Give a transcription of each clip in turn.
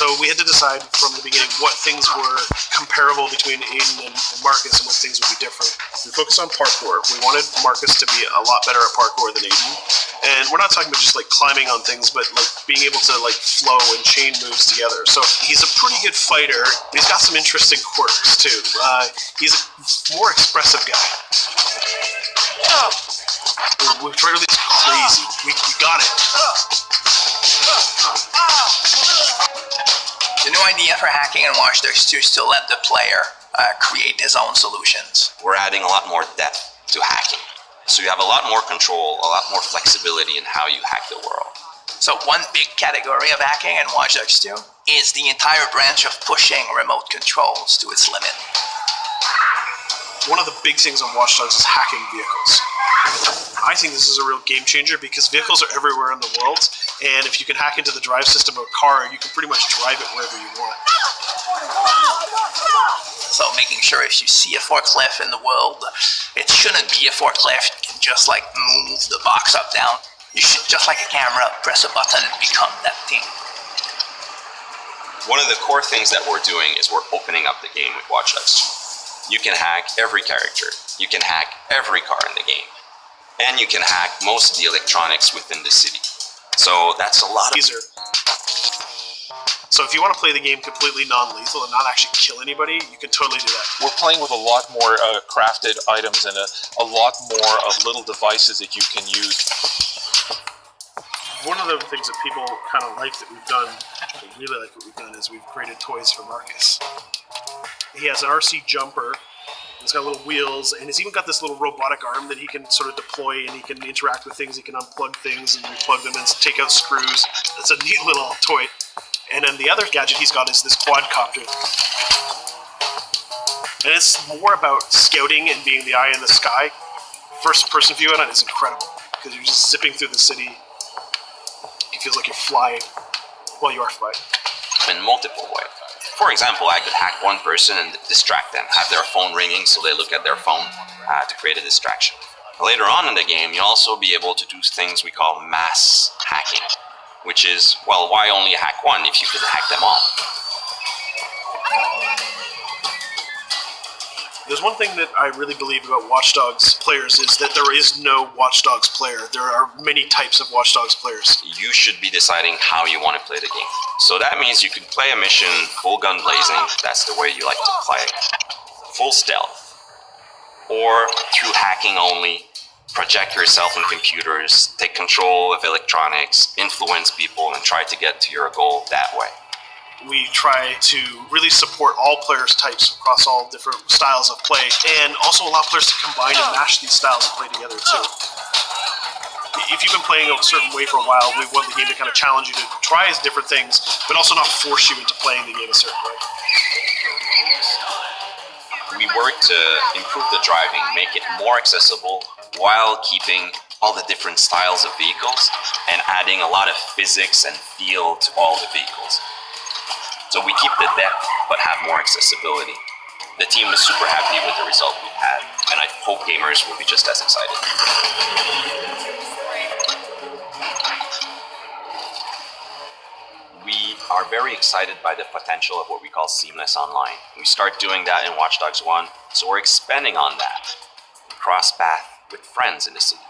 So we had to decide from the beginning what things were comparable between Aiden and Marcus and what things would be different. We focused on parkour. We wanted Marcus to be a lot better at parkour than Aiden. And we're not talking about just like climbing on things, but like being able to like flow and chain moves together. So he's a pretty good fighter. He's got some interesting quirks too. He's a more expressive guy. We've tried really crazy. We got it. The new idea for hacking in Watchdog 2 is to let the player create his own solutions. We're adding a lot more depth to hacking. So you have a lot more control, a lot more flexibility in how you hack the world. So one big category of hacking in Watchdog 2 is the entire branch of pushing remote controls to its limit. One of the big things on Watch Dogs is hacking vehicles. I think this is a real game changer because vehicles are everywhere in the world, and if you can hack into the drive system of a car, you can pretty much drive it wherever you want. So making sure if you see a forklift in the world, it shouldn't be a forklift. You can just like move the box up, down. You should, just like a camera, press a button and become that thing. One of the core things that we're doing is we're opening up the game with Watch Dogs 2. You can hack every character. You can hack every car in the game. And you can hack most of the electronics within the city. So that's a lot easier. So if you want to play the game completely non-lethal and not actually kill anybody, you can totally do that. We're playing with a lot more crafted items and a lot more of little devices that you can use. One of the things that people kind of like that we've done, they really like what we've done, is we've created toys for Marcus. He has an RC jumper. He's got little wheels, and he's even got this little robotic arm that he can sort of deploy, and he can interact with things. He can unplug things and replug them and take out screws. It's a neat little toy. And then the other gadget he's got is this quadcopter. And it's more about scouting and being the eye in the sky. First-person view on it is incredible, because you're just zipping through the city. It feels like you're flying. Well, you are flying. In multiple ways. For example, I could hack one person and distract them, have their phone ringing so they look at their phone to create a distraction. Later on in the game, you'll also be able to do things we call mass hacking, which is, well, why only hack one if you could hack them all? There's one thing that I really believe about Watch Dogs players is that there is no Watch Dogs player. There are many types of Watch Dogs players. You should be deciding how you want to play the game. So that means you can play a mission full gun blazing, that's the way you like to play, full stealth, or through hacking only, project yourself in computers, take control of electronics, influence people, and try to get to your goal that way. We try to really support all players' types across all different styles of play, and also allow players to combine and mash these styles and play together too. If you've been playing a certain way for a while, we want the game to kind of challenge you to try different things, but also not force you into playing the game a certain way. We work to improve the driving, make it more accessible, while keeping all the different styles of vehicles, and adding a lot of physics and feel to all the vehicles. So we keep the depth, but have more accessibility. The team is super happy with the result we've had, and I hope gamers will be just as excited. We are very excited by the potential of what we call seamless online. We start doing that in Watch Dogs 1, so we're expanding on that. Cross path with friends in the city.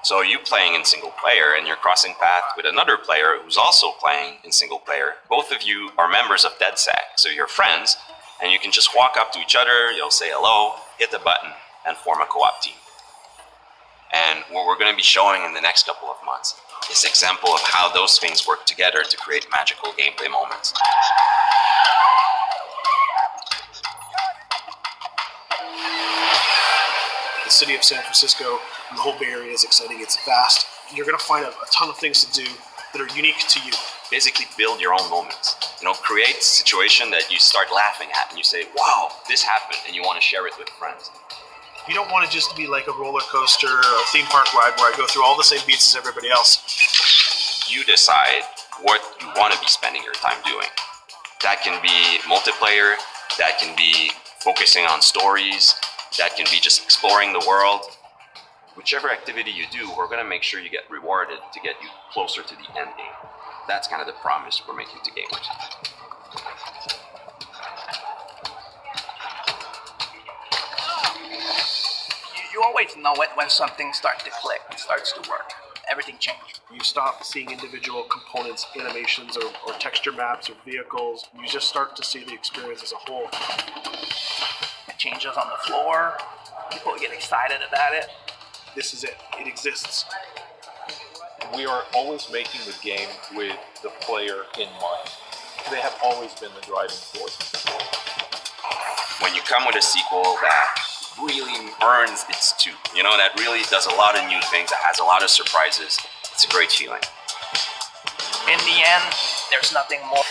So you playing in single player and you're crossing path with another player who's also playing in single player. Both of you are members of DedSec, so you're friends, and you can just walk up to each other, you'll say hello, hit the button, and form a co-op team. And what we're going to be showing in the next couple of months is an example of how those things work together to create magical gameplay moments. The city of San Francisco and the whole Bay Area is exciting. It's vast. You're going to find a ton of things to do that are unique to you. Basically build your own moments. You know, create a situation that you start laughing at and you say, wow, this happened, and you want to share it with friends. You don't want to just be like a roller coaster or a theme park ride where I go through all the same beats as everybody else. You decide what you want to be spending your time doing. That can be multiplayer, that can be focusing on stories, that can be just exploring the world. Whichever activity you do, we're going to make sure you get rewarded to get you closer to the end game. That's kind of the promise we're making to gamers. You always know when something starts to click, it starts to work. Everything changes. You stop seeing individual components, animations, or texture maps, or vehicles. You just start to see the experience as a whole. It changes on the floor. People get excited about it. This is it. It exists. We are always making the game with the player in mind. They have always been the driving force. When you come with a sequel that really earns its due, you know, that really does a lot of new things, that has a lot of surprises, it's a great feeling. In the end, there's nothing more